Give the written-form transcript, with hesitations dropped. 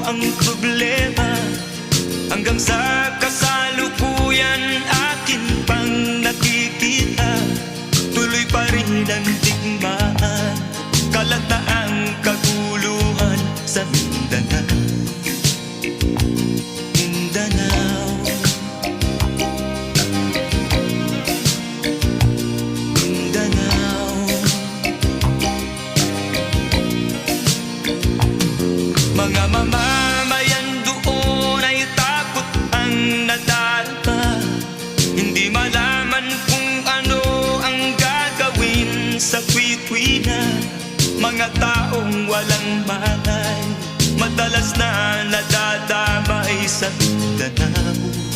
ang problema. Hanggang sa kasalukuyan akin pang nakikita, tuloy pa rin ang digmaan, kalagnaang kaguluhan sa Mindanao. Mindanao, Mindanao. Mga mamamayan doon ay takot ang nadalpa, hindi malaman kung ano ang gagawin sa kwit-kwina. Mga taong walang malay, madalas na nadadamay sa Mindanao.